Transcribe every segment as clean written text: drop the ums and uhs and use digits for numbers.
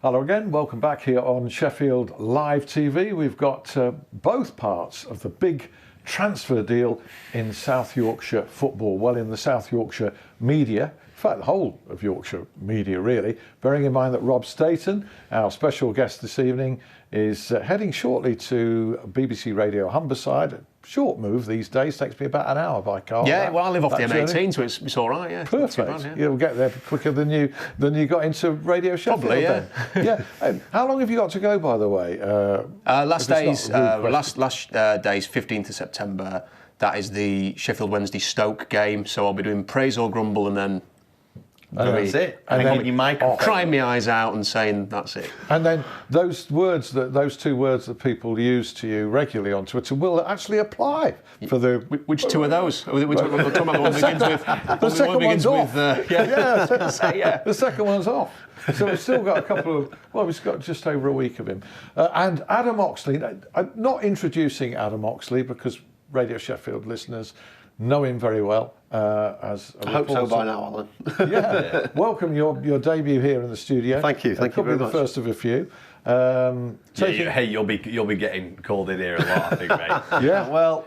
Hello again, welcome back here on Sheffield Live TV. We've got both parts of the big transfer deal in South Yorkshire football. Well, in the South Yorkshire media, in fact the whole of Yorkshire media really, bearing in mind that Rob Staton, our special guest this evening, is heading shortly to BBC Radio Humberside. Short move these days, takes me about an hour by car. Yeah, well, I live off the M18, so it's all right. Yeah, perfect. Bad, yeah. You'll get there quicker than you got into Radio Sheffield. Probably, yeah. Then. Yeah. How long have you got to go, by the way? Last day's 15th of September. That is the Sheffield Wednesday Stoke game. So I'll be doing praise or grumble, and then. That's it. And then you crying my eyes out and saying that's it. And then those two words that people use to you regularly on Twitter will actually apply for the. Which two are those? We're talking about the one that begins with. The second one's off. Yeah. The second one's off. So we've still got a couple of. Well, we've got just over a week of him. And Adam Oxley. I'm not introducing Adam Oxley because Radio Sheffield listeners know him very well as a I hope so by now, Alan. Yeah. Welcome your debut here in the studio. Thank you. Thank you very much. Probably the first of a few. Hey, you'll be getting called in here a lot, I think, mate. Yeah. Well,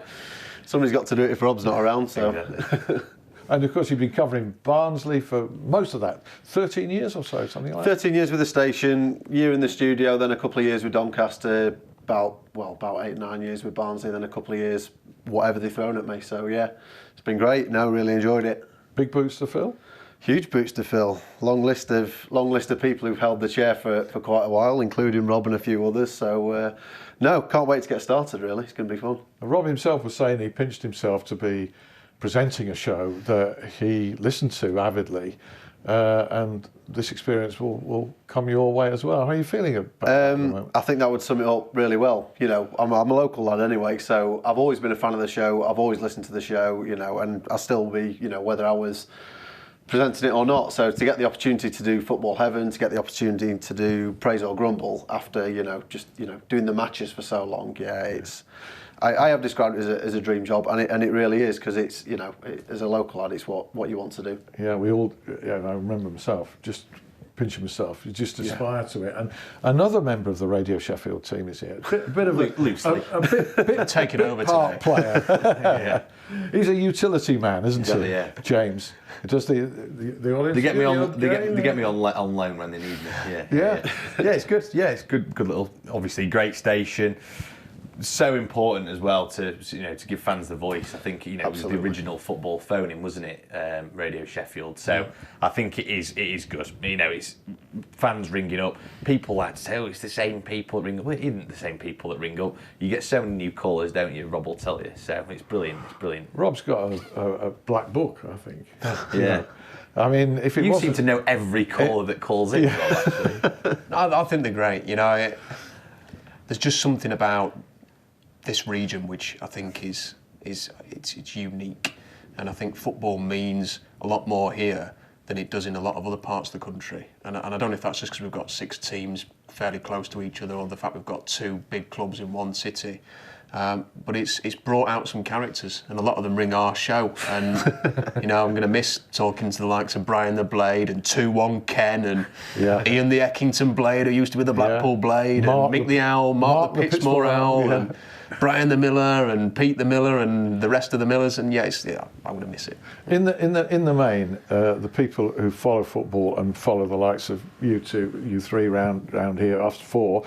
somebody's got to do it if Rob's not around, so. Exactly. And of course, you've been covering Barnsley for most of that, 13 years or so, something like that. 13 years with the station, year in the studio, then a couple of years with Doncaster, about 8-9 years with Barnsley, then a couple of years whatever they've thrown at me. So yeah, it's been great. No, really enjoyed it. Big boots to fill. Huge boots to fill. Long list of people who've held the chair for quite a while, including Rob and a few others. So no, can't wait to get started. Really, it's going to be fun. Rob himself was saying he pinched himself to be presenting a show that he listened to avidly. And this experience will come your way as well. How are you feeling about that at the moment? I think that would sum it up really well. You know, I'm a local lad anyway, so I've always been a fan of the show. I've always listened to the show, you know, and I'll still be, you know, whether I was presenting it or not. So to get the opportunity to do Football Heaven, to get the opportunity to do Praise or Grumble after, you know, just, you know, doing the matches for so long, yeah, it's. I have described it as a dream job, and it really is, because it's, you know, as a local lad, it's what you want to do. Yeah, we all. Yeah, I remember myself just pinching myself. You just aspire to it. And another member of the Radio Sheffield team is here. A bit of loosely, a bit taking over part today. Player. Yeah. He's a utility man, isn't he? Yeah. James. Does the audience? They get me on. They get me on loan when they need me. Yeah. It's good. Yeah, it's good. Good little. Obviously, great station. So important as well to give fans the voice. I think it was the original football phone-in, wasn't it? Radio Sheffield. So I think it is good. You know, it's fans ringing up. People like to say, "Oh, it's the same people that ring up." Well, it isn't the same people that ring up. You get so many new callers, don't you? Rob will tell you. So it's brilliant. It's brilliant. Rob's got a black book, I think. Yeah. I mean, if it you wasn't, seem to know every caller that calls in. Rob, actually. I think they're great. You know, there's just something about this region which I think is unique, and I think football means a lot more here than it does in a lot of other parts of the country. And I don't know if that's just because we've got 6 teams fairly close to each other, or the fact we've got 2 big clubs in one city. But it's brought out some characters, and a lot of them ring our show. And you know, I'm going to miss talking to the likes of Brian the Blade and 2-1 Ken and Ian the Eckington Blade, who used to be the Blackpool Blade, Mark and Mick the Owl, Mark the Pittsmore Owl, and Brian the Miller and Pete the Miller and the rest of the Millers. And I'm going to miss it. In the main, the people who follow football and follow the likes of you two, you three round here, us 4.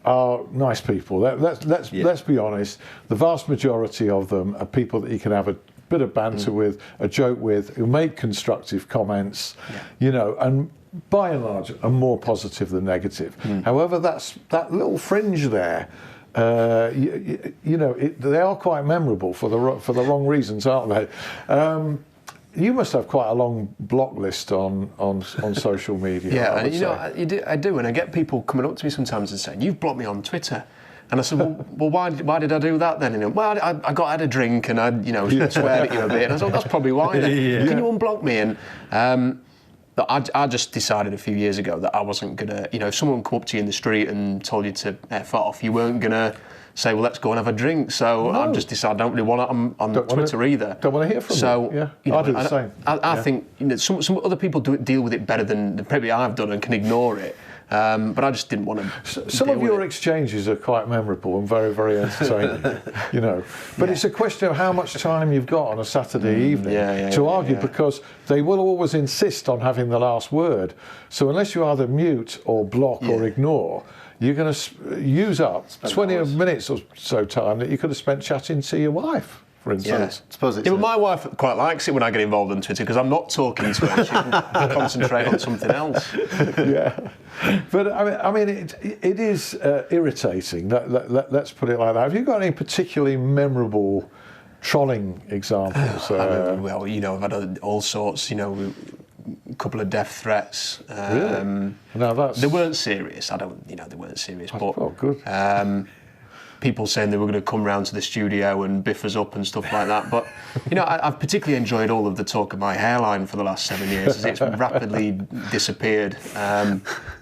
Are nice people. Let's be honest. The vast majority of them are people that you can have a bit of banter with, a joke with, who make constructive comments, you know, and by and large are more positive than negative. However, that little fringe there. You know, they are quite memorable for the wrong reasons, aren't they? You must have quite a long block list on social media. Yeah, and you know, I do, and I get people coming up to me sometimes and saying, "You've blocked me on Twitter." And I said, well, why did I do that then? And he went, well, I had a drink and I, you know, swear at you a bit. And I said, that's probably why then. Can you unblock me? And I just decided a few years ago that I wasn't going to, you know, if someone come up to you in the street and told you to F off, you weren't going to say, well, let's go and have a drink. So I just decided I don't really want it on Twitter either. Don't want to hear from you. Yeah, you know, I do the same. I think, you know, some other people deal with it better than maybe I've done and can ignore it. But I just didn't want to. Some of your exchanges are quite memorable and very, very entertaining, you know. But it's a question of how much time you've got on a Saturday evening to argue, because they will always insist on having the last word. So unless you either mute or block or ignore, you're going to use up 20 minutes or so time that you could have spent chatting to your wife, for instance. I suppose it's but my wife quite likes it when I get involved on Twitter, because I'm not talking to her. She can concentrate on something else. But I mean, it is irritating. Let's put it like that. Have you got any particularly memorable trolling examples? Well, you know, I've had all sorts. You know, a couple of death threats. Really? No, they weren't serious. They weren't serious. But good. People saying they were going to come round to the studio and biff us up and stuff like that. But, you know, I've particularly enjoyed all of the talk of my hairline for the last 7 years, as it's rapidly disappeared.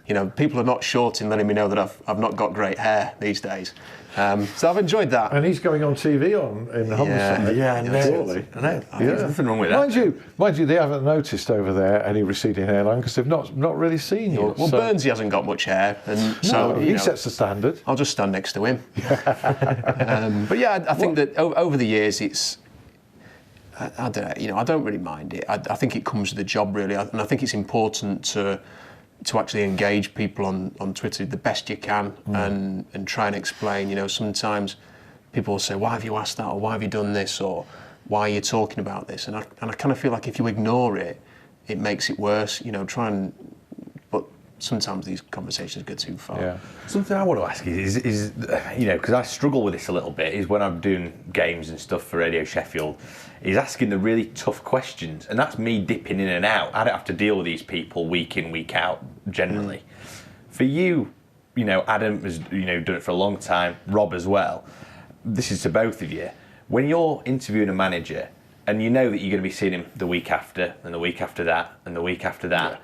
You know, people are not short in letting me know that I've not got great hair these days. So I've enjoyed that. And he's going on TV in Homicide. I know. There's nothing wrong with that. Mind you, they haven't noticed over there any receding hairline because they've not really seen you. Well, so. Burnsy hasn't got much hair, and so he sets the standard. I'll just stand next to him. But yeah, I think that over the years, it's. I don't know. You know, I don't really mind it. I think it comes with the job, really, and I think it's important to actually engage people on Twitter the best you can and try and explain. You know, sometimes people will say, why have you asked that, or why have you done this, or why are you talking about this? And I kind of feel like if you ignore it, it makes it worse. You know, but sometimes these conversations go too far. Yeah. Something I want to ask is you know, because I struggle with this a little bit, is when I'm doing games and stuff for Radio Sheffield, is asking the really tough questions, and that's me dipping in and out. I don't have to deal with these people week in, week out, generally. For you, you know, Adam has, you know, done it for a long time, Rob as well. This is to both of you. When you're interviewing a manager, and you know that you're going to be seeing him the week after, and the week after that, and the week after that,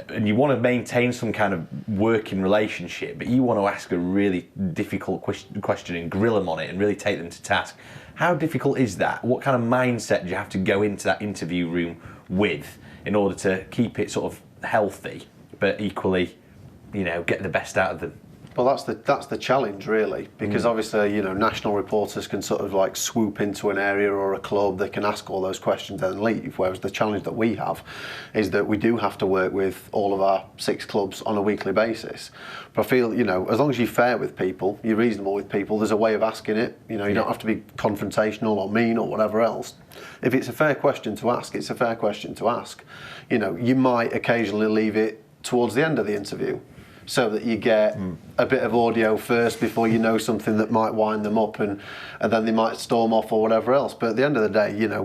and you want to maintain some kind of working relationship, but you want to ask a really difficult question and grill them on it and really take them to task. How difficult is that? What kind of mindset do you have to go into that interview room with in order to keep it sort of healthy, but equally, you know, get the best out of them? Well, that's the challenge, really, because obviously, you know, national reporters can sort of like swoop into an area or a club, they can ask all those questions and leave, whereas the challenge that we have is that we do have to work with all of our 6 clubs on a weekly basis. But I feel, you know, as long as you're fair with people, you're reasonable with people, there's a way of asking it. You know, you don't have to be confrontational or mean or whatever else. If it's a fair question to ask, it's a fair question to ask. You know, you might occasionally leave it towards the end of the interview, so that you get a bit of audio first before you know something that might wind them up, and then they might storm off or whatever else. But at the end of the day, you know,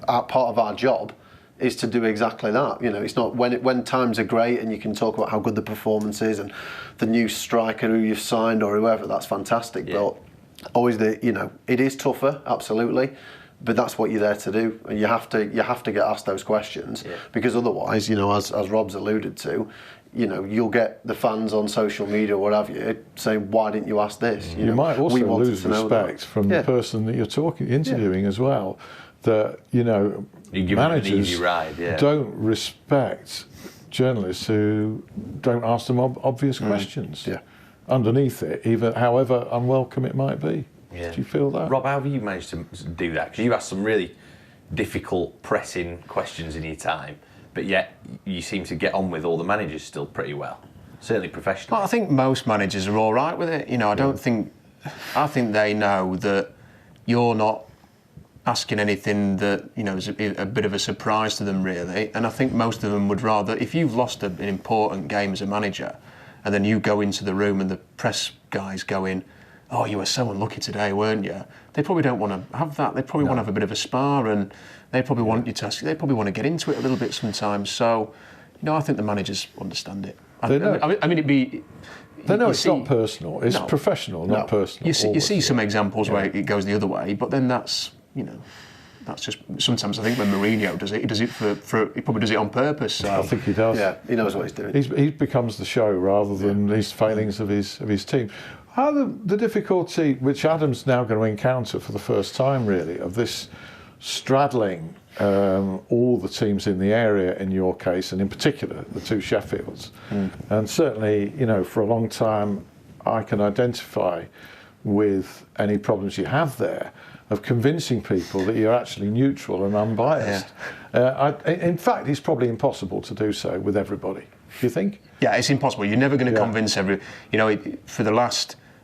part of our job is to do exactly that. You know, it's not when times are great and you can talk about how good the performance is and the new striker who you've signed or whoever, that's fantastic. Yeah. But always you know, it is tougher, absolutely. But that's what you're there to do, and you have to get asked those questions, because otherwise, you know, as Rob's alluded to, you know, you'll get the fans on social media or what have you saying, why didn't you ask this? You might also lose respect from the person that you're interviewing as well. That, you know, managers don't respect journalists who don't ask them obvious questions underneath it, even however unwelcome it might be. Yeah. Do you feel that? Rob, how have you managed to do that? Because you asked some really difficult, pressing questions in your time, but yet you seem to get on with all the managers still pretty well, certainly professionally. Well, I think most managers are all right with it. You know, I think they know that you're not asking anything that, you know, is a bit of a surprise to them, really. And I think most of them would rather, if you've lost an important game as a manager, and then you go into the room and the press guys go in, oh, you were so unlucky today, weren't you? They probably don't want to have that. They probably want to have a bit of a spar, and they probably want you to. They probably want to get into it a little bit sometimes. So, you know, I think the managers understand it. They know. I mean, it'd be. They know it's not personal. It's professional, not personal. You see some examples where it goes the other way, but then that's, you know, that's just. Sometimes I think when Mourinho does it, he does it he probably does it on purpose. So. I think he does. Yeah, he knows what he's doing. He becomes the show rather than these failings of his team. How the difficulty which Adam's now going to encounter for the first time, really, of this straddling all the teams in the area in your case, and in particular the two Sheffields. And certainly, for a long time, I can identify with any problems you have there of convincing people that you're actually neutral and unbiased. In fact, it's probably impossible to do so with everybody. Do you think? Yeah, it's impossible. You're never going to convince every.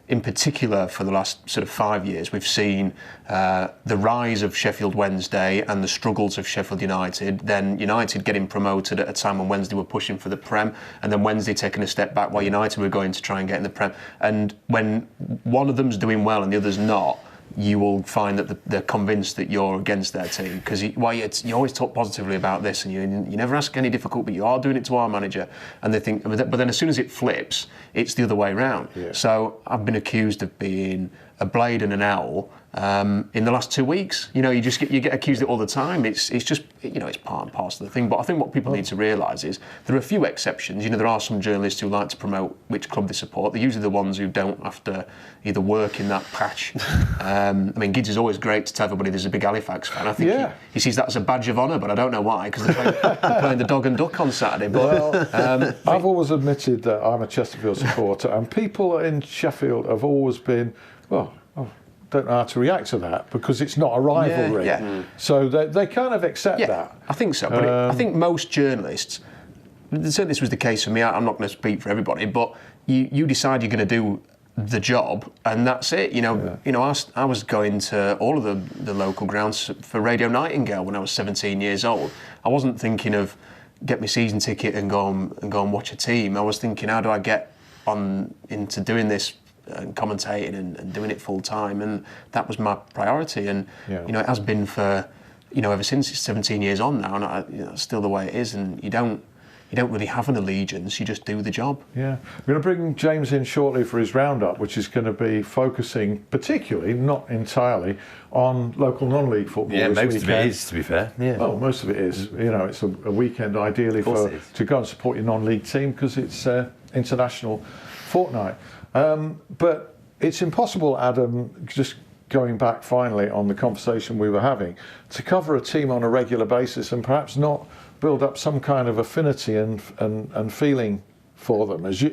In particular, for the last sort of 5 years, we've seen the rise of Sheffield Wednesday and the struggles of Sheffield United. Then United getting promoted at a time when Wednesday were pushing for the Prem, and then Wednesday taking a step back while United were going to try and get in the Prem. And when one of them's doing well and the other's not, you will find that they're convinced that you're against their team because you always talk positively about this and you never ask any difficult, but you are doing it to our manager, and they think. But then as soon as it flips, it's the other way around. Yeah. So I've been accused of being a blade and an owl in the last 2 weeks. You get accused of it all the time. It's just it's part and parcel of the thing. But I think what people need to realise is there are a few exceptions. There are some journalists who like to promote which club they support. They're usually the ones who don't have to either work in that patch. Gids is always great to tell everybody there's a big Halifax fan. I think he sees that as a badge of honour, but I don't know why, because they're playing the Dog and Duck on Saturday. But I've always admitted that I'm a Chesterfield supporter, and people in Sheffield have always been, don't know how to react to that because it's not a rivalry. So they kind of accept that. I think so. But I think most journalists, certainly this was the case for me, I'm not going to speak for everybody, but you decide you're going to do the job and that's it. I was going to all of the local grounds for Radio Nightingale when I was 17 years old. I wasn't thinking of get my season ticket and go and watch a team. I was thinking, how do I get on into doing this and commentating and doing it full time, and that was my priority. And it has been for ever since. It's 17 years on now, and it's still the way it is. And you don't really have an allegiance. You just do the job. Yeah, we're going to bring James in shortly for his roundup, which is going to be focusing particularly, not entirely, on local non-league football. Yeah, most of it is, to be fair. Yeah. Oh, most of it is. It's a weekend ideally to go and support your non-league team because it's international fortnight. But it's impossible, Adam, just going back finally on the conversation we were having, to cover a team on a regular basis and perhaps not build up some kind of affinity and feeling for them, as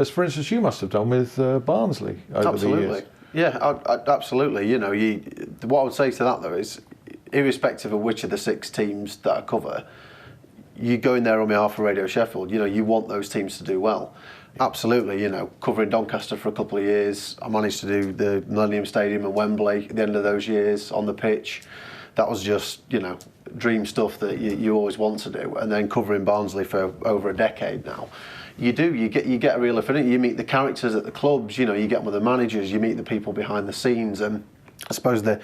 for instance you must have done with Barnsley over the years. Yeah, absolutely. What I would say to that though is, irrespective of which of the 6 teams that I cover, you go in there on behalf of Radio Sheffield. You want those teams to do well. Absolutely, covering Doncaster for a couple of years, I managed to do the Millennium Stadium and Wembley at the end of those years on the pitch. That was just, dream stuff that you always want to do. And then covering Barnsley for over a decade now, you get a real affinity. You meet the characters at the clubs, you get with the managers, you meet the people behind the scenes. And I suppose the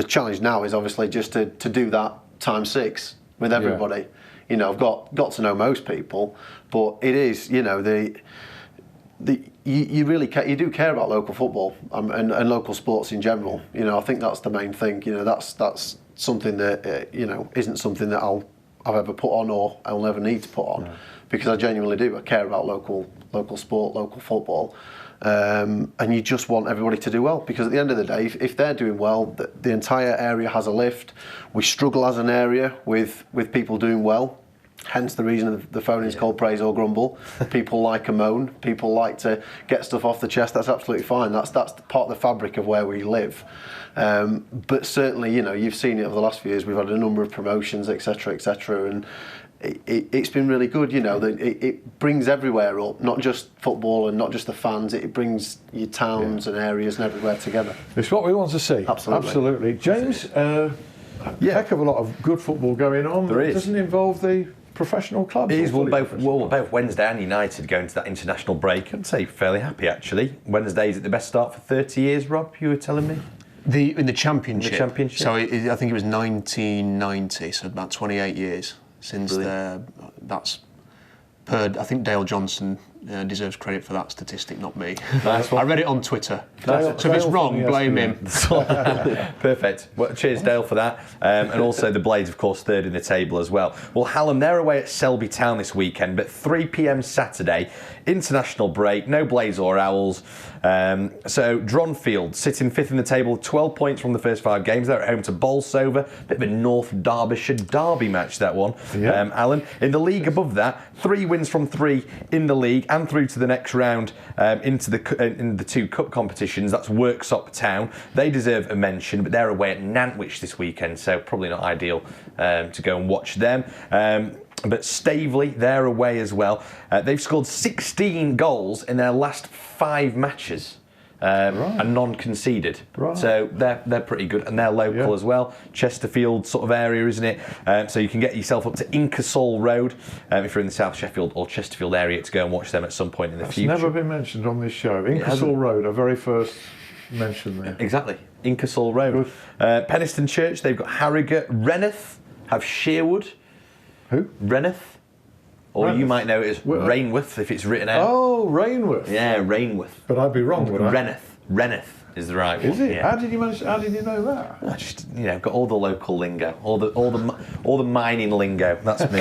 challenge now is obviously just to do that times 6 with everybody. I've got to know most people, but it is, you really you do care about local football and local sports in general. I think that's the main thing. That's something that isn't something that I've ever put on or I'll never need to put on, because I genuinely do. I care about local sport, local football, and you just want everybody to do well, because at the end of the day, if they're doing well, the entire area has a lift. We struggle as an area with people doing well. Hence the reason the phone is called Praise or Grumble. People like a moan. People like to get stuff off the chest. That's absolutely fine. That's part of the fabric of where we live. But certainly, you've seen it over the last few years. We've had a number of promotions, etc., and it's been really good. That it brings everywhere up, not just football and not just the fans. It brings your towns and areas and everywhere together. It's what we want to see. Absolutely. James, heck of a lot of good football going on. There is. Doesn't involve the professional clubs. It is. Both Wednesday and United going to that international break. I'd say fairly happy actually. Wednesday's at the best start for 30 years, Rob, you were telling me? In the championship. So I think it was 1990, so about 28 years since that's per, I think Dale Johnson deserves credit for that statistic, not me. Nice one. I read it on Twitter. Dale, So if it's Dale wrong, from blame yesterday. him. Perfect. Well, cheers, Dale, for that. And also the Blades, of course, third in the table as well. Well, Hallam, they're away at Selby Town this weekend, but 3 p.m. Saturday, international break, no Blades or Owls. So Dronfield sitting 5th in the table, 12 points from the first 5 games. They're at home to Bolsover. Bit of a North Derbyshire derby match, that one, Alan. In the league above that, 3 wins from 3 in the league and through to the next round in the 2 cup competitions. That's Worksop Town. They deserve a mention, but they're away at Nantwich this weekend, so probably not ideal to go and watch them. But Staveley, they're away as well. They've scored 16 goals in their last 5 matches. And non-conceded. Right. So they're pretty good, and they're local as well. Chesterfield sort of area, isn't it? So you can get yourself up to Ingersoll Road if you're in the South Sheffield or Chesterfield area to go and watch them at some point in the future. It's never been mentioned on this show. Ingersoll Road, our very first mention there. Exactly, Ingersoll Road. Penistone Church, they've got Harrogate. Reneth have Sherwood. Who? Reneth. Or Reneth. You might know it as Rainworth if it's written out. Oh, Rainworth. Yeah, Rainworth. But I'd be wrong, would I? Reneth is the right one. Is it? Yeah. How did you know that? I just, got all the local lingo, all the mining lingo. That's me.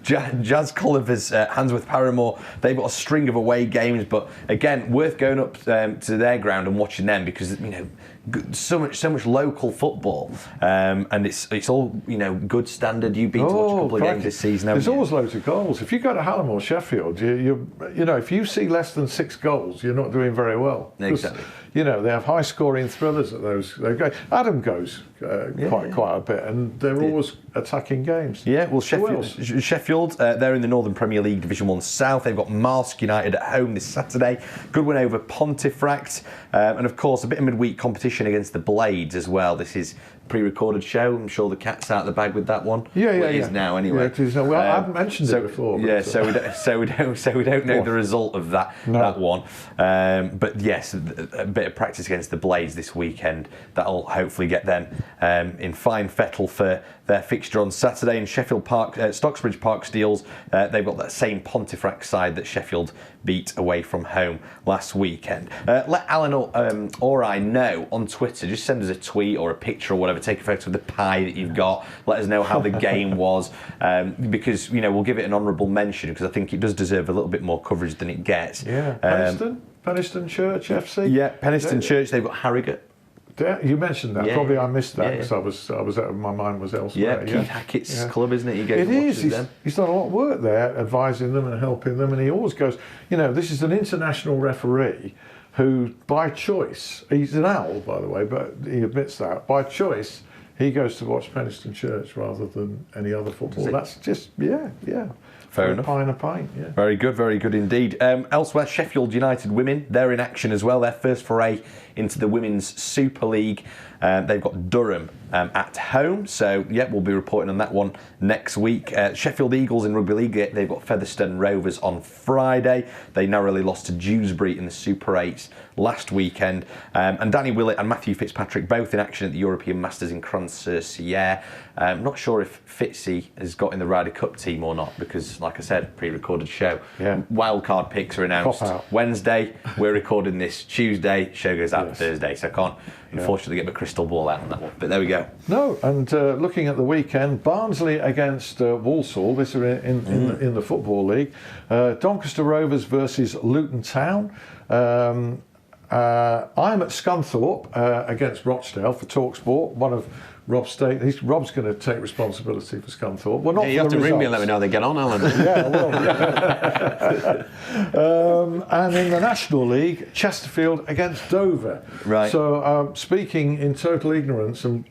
Jazz Culliver's Handsworth Paramore. They've got a string of away games, but again, worth going up to their ground and watching them because so much local football, and it's all good standard. You've been to watch a couple of games this season. There's always loads of goals. If you go to Hallam or Sheffield, if you see less than 6 goals, you're not doing very well. Exactly. They have high scoring thrillers at those. Adam goes quite a bit, and they're always attacking games. Yeah, well, Sheffield, they're in the Northern Premier League Division 1 South. They've got Marsk United at home this Saturday. Good win over Pontefract, and of course a bit of midweek competition against the Blades as well. This is a pre-recorded show. I'm sure the cat's out of the bag with that one. It is now anyway. Yeah, it is now. Well, I haven't mentioned it before. Yeah, so we don't know the result of that one. But yes, a bit of practice against the Blades this weekend. That'll hopefully get them in fine fettle for their fixture on Saturday. In Sheffield Park, Stocksbridge Park Steels, they've got that same Pontefract side that Sheffield beat away from home last weekend. Let Alan or I know on Twitter. Just send us a tweet or a picture or whatever. Take a photo of the pie that you've got. Let us know how the game was, because we'll give it an honourable mention because I think it does deserve a little bit more coverage than it gets. Yeah, Penistone Church FC. Yeah, Penistone Church. They've got Harrogate. You mentioned that. Probably I missed that because I was my mind was elsewhere. Yeah, Keith Hackett's club, isn't it? It is. He's done a lot of work there, advising them and helping them, and he always goes. This is an international referee who, by choice, he's an owl, by the way, but he admits that by choice he goes to watch Penistone Church rather than any other football. That's just Fair enough. A pint, yeah. Very good indeed. Elsewhere, Sheffield United women, they're in action as well. Their first foray into the Women's Super League. They've got Durham at home, so we'll be reporting on that one next week. Sheffield Eagles in Rugby League, they've got Featherstone Rovers on Friday. They narrowly lost to Dewsbury in the Super 8s last weekend. And Danny Willett and Matthew Fitzpatrick both in action at the European Masters in Cran-sur-Sierre. I'm not sure if Fitzy has got in the Ryder Cup team or not because, like I said, pre-recorded show. Yeah. Wildcard picks are announced Wednesday. We're recording this Tuesday. Show goes out Thursday, so I can't unfortunately get my crystal ball out on that one. But there we go. No, and looking at the weekend, Barnsley against Walsall. This is in the Football League. Doncaster Rovers versus Luton Town. I'm at Scunthorpe against Rochdale for TalkSport. One of Rob Staton. Rob's going to take responsibility for Scunthorpe. Well, not you have to ring me and let me know how they get on, Alan. And in the National League, Chesterfield against Dover. Right. So speaking in total ignorance, and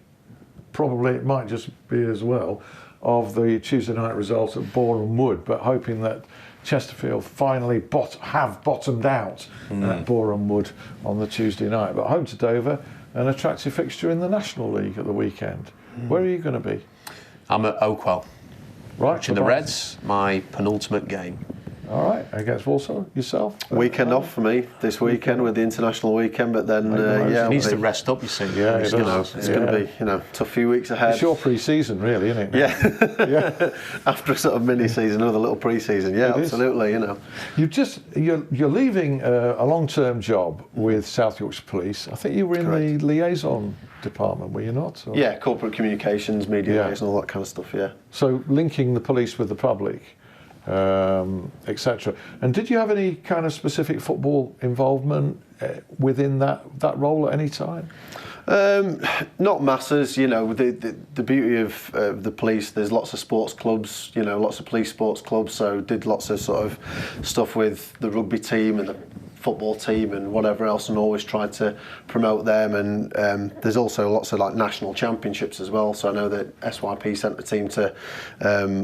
probably it might just be as well, of the Tuesday night result at Boreham Wood, but hoping that Chesterfield finally have bottomed out at Boreham Wood on the Tuesday night. But home to Dover, an attractive fixture in the National League at the weekend. Where are you going to be? I'm at Oakwell. Right. Watching the Reds, my penultimate game. All right, against Walsall, yourself? Weekend off for me this weekend with the international weekend, but then he needs to rest up. You see, yeah, it's going to be tough few weeks ahead. It's your pre-season, really, isn't it? Yeah, After a sort of mini-season, another little pre-season. Yeah, absolutely. You're leaving a long-term job with South Yorkshire Police. I think you were in the liaison department, were you not? Or? Yeah, corporate communications, media liaison, all that kind of stuff. Yeah. So linking the police with the public. Etc. And did you have any kind of specific football involvement within that role at any time? Not masses, the beauty of the police, there's lots of sports clubs, lots of police sports clubs, so did lots of sort of stuff with the rugby team and the football team and whatever else, and always tried to promote them. And there's also lots of like national championships as well. So I know that SYP sent the team to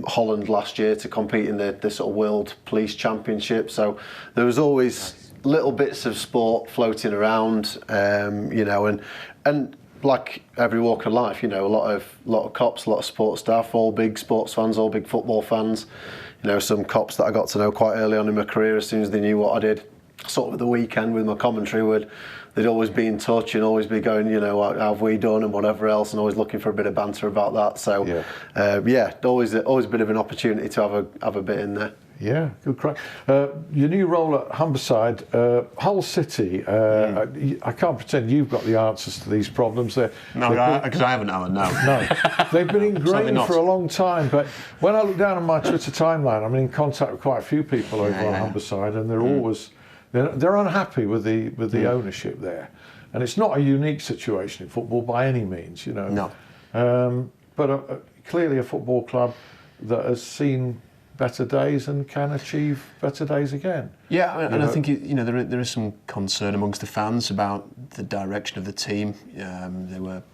Holland last year to compete in the sort of World Police Championship. So there was always little bits of sport floating around, and like every walk of life, a lot of cops, a lot of sports staff, all big sports fans, all big football fans. Some cops that I got to know quite early on in my career, as soon as they knew what I did. Sort of the weekend with my commentary, they'd always be in touch and always be going, how have we done and whatever else, and always looking for a bit of banter about that. So, always a bit of an opportunity to have a bit in there. Yeah, good crack. Your new role at Humberside, Hull City. I can't pretend you've got the answers to these problems. No, because I haven't, Alan. No, they've been ingrained for a long time. But when I look down on my Twitter timeline, I'm in contact with quite a few people over on Humberside, and they're always they're unhappy with the ownership there. And it's not a unique situation in football by any means, No. But clearly a football club that has seen better days and can achieve better days again. Yeah, and I think there is some concern amongst the fans about the direction of the team. They were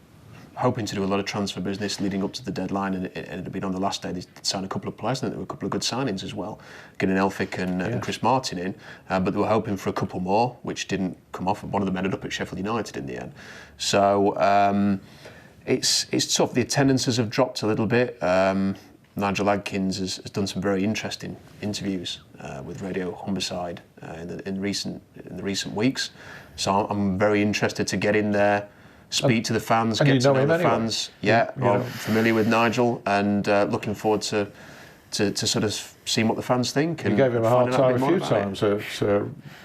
hoping to do a lot of transfer business leading up to the deadline, and it ended up being on the last day. They signed a couple of players, and there were a couple of good signings as well, getting Elphick and Chris Martin in, but they were hoping for a couple more, which didn't come off. One of them ended up at Sheffield United in the end. So it's tough. The attendances have dropped a little bit. Nigel Adkins has done some very interesting interviews with Radio Humberside in the recent weeks. So I'm very interested to get in there, speak to the fans, get to know the fans. Yeah, I'm familiar with Nigel, and looking forward to sort of seeing what the fans think. You gave him a hard time a few times at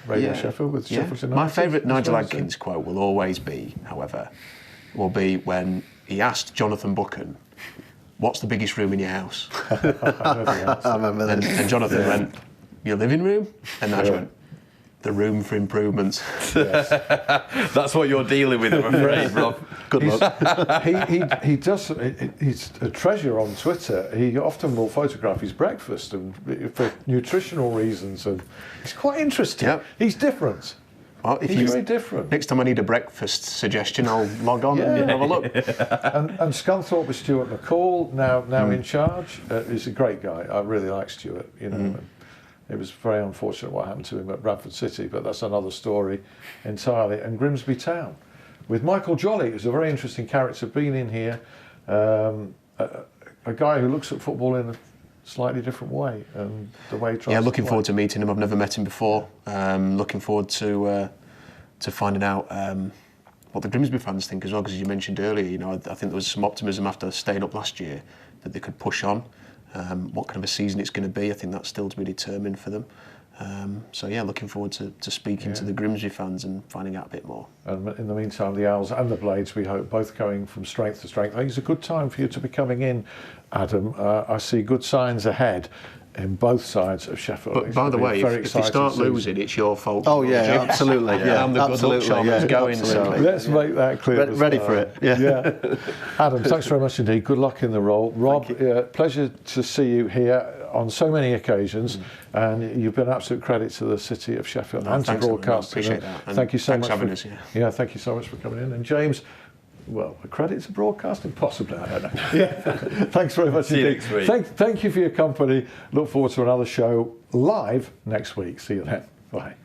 Radio Sheffield with Sheffield United. My favourite Nigel Adkins quote will always be, however, when he asked Jonathan Buchan, "What's the biggest room in your house?" I remember that. And Jonathan went, "Your living room?" And Nigel went, "The room for improvements." Yes. That's what you're dealing with, I'm afraid, Rob. Good luck. He does. He's a treasure on Twitter. He often will photograph his breakfast and for nutritional reasons, and it's quite interesting. Yep. He's different. Well, he's very different. Next time I need a breakfast suggestion, I'll log on and have a look. And Scunthorpe with Stuart McCall now in charge. He's a great guy. I really like Stuart. It was very unfortunate what happened to him at Bradford City, but that's another story entirely. And Grimsby Town with Michael Jolly, who's a very interesting character, been in here, a guy who looks at football in a slightly different way, and the way he tries looking forward to meeting him. I've never met him before. Looking forward to finding out what the Grimsby fans think as well, because as you mentioned earlier, I think there was some optimism after staying up last year that they could push on. What kind of a season it's going to be, I think that's still to be determined for them. Looking forward to speaking to the Grimsby fans and finding out a bit more. And in the meantime, the Owls and the Blades, we hope, both going from strength to strength. I think it's a good time for you to be coming in, Adam. I see good signs ahead in both sides of Sheffield. But by the way, if you start losing, it's your fault. Oh yeah, absolutely. And the good luck charm is going. Absolutely. So let's make that clear. Ready for it. Yeah. Adam, thanks very much indeed. Good luck in the role. Rob, pleasure to see you here on so many occasions, and you've been an absolute credit to the city of Sheffield and to broadcasting. Appreciate that. Thank you so much for having us. Thank you so much for coming in. And James, well, a credit to broadcasting, possibly, I don't know. Thanks very much indeed. See you next week. Thank you for your company. Look forward to another show live next week. See you then. Bye.